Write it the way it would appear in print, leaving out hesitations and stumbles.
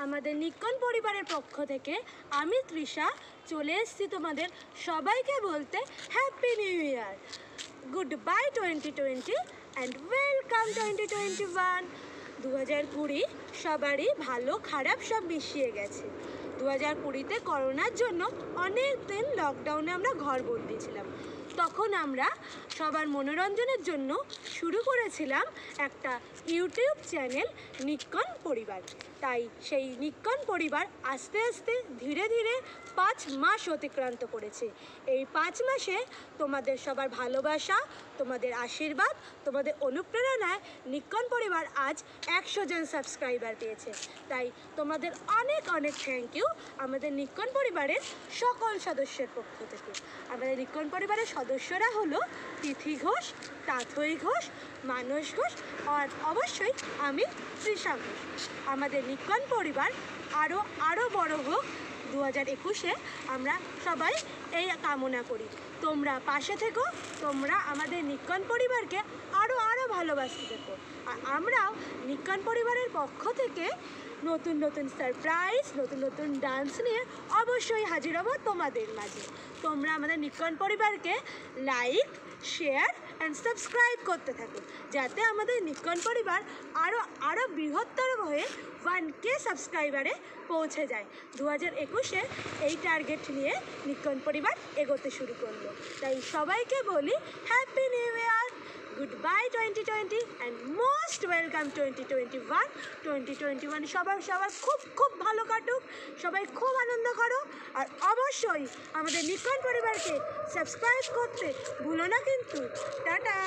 আমাদের নিক্কন পরিবারের পক্ষ থেকে আমি তৃষা চলে এসেছি তোমাদের সবাইকে বলতে happy new year, good bye 2020 and welcome 2021। 2020 সবারই ভালো খারাপ সব মিশিয়ে গেছে। 2020-তে করোনার জন্য অনেক দিন লকডাউনে আমরা ঘরবন্দি ছিলাম। তখন আমরা সবার মনোরঞ্জনের জন্য শুরু করেছিলাম একটা ইউটিউব চ্যানেল নিক্কন পরিবার। তাই সেই নিক্কন পরিবার আস্তে আস্তে ধীরে ধীরে 5 মাস অতিক্রান্ত করেছে। এই 5 মাসে তোমাদের সবার ভালোবাসা, তোমাদের আশীর্বাদ, তোমাদের অনুপ্রেরণায় নিক্কন পরিবার আজ 100 জন সাবস্ক্রাইবার পেয়েছে। তাই তোমাদের অনেক অনেক থ্যাংক ইউ আমাদের নিক্কন পরিবারের সকল সদস্যের পক্ষ থেকে। আমাদের নিক্কন পরিবারের সদস্যরা হলো তিথি ঘোষ, তাথই ঘোষ, মানস ঘোষ আর অবশ্যই আমি তৃষা ঘোষ। আমাদের নিক্কন পরিবার আরও বড় হোক 2021-এ আমরা সবাই এই কামনা করি। তোমরা পাশে থেকো, তোমরা আমাদের নিক্কন পরিবারকে আরও ভালোবাসতে থেকো। আর আমরাও নিক্কন পরিবারের পক্ষ থেকে নতুন নতুন সারপ্রাইজ, নতুন নতুন ডান্স নিয়ে অবশ্যই হাজির হব তোমাদের মাঝে। তোমরা আমাদের নিক্কন পরিবারকে লাইক, শেয়ার অ্যান্ড সাবস্ক্রাইব করতে থাকো, যাতে আমাদের নিক্কন পরিবার আরও বৃহত্তর হয়ে 1K সাবস্ক্রাইবারে পৌঁছে যায়। 2021-এ এই টার্গেট নিয়ে নিক্কন পরিবার এগোতে শুরু করলো। তাই সবাইকে বলি happy new year, good bye 2020 and most welcome 2021। 2021 সবার খুব ভালো কাটুক, সবাই খুব আনন্দ করো। আর অবশ্যই আমাদের নিক্কন পরিবারকে সাবস্ক্রাইব করতে ভুলো না কিন্তু। টাটা।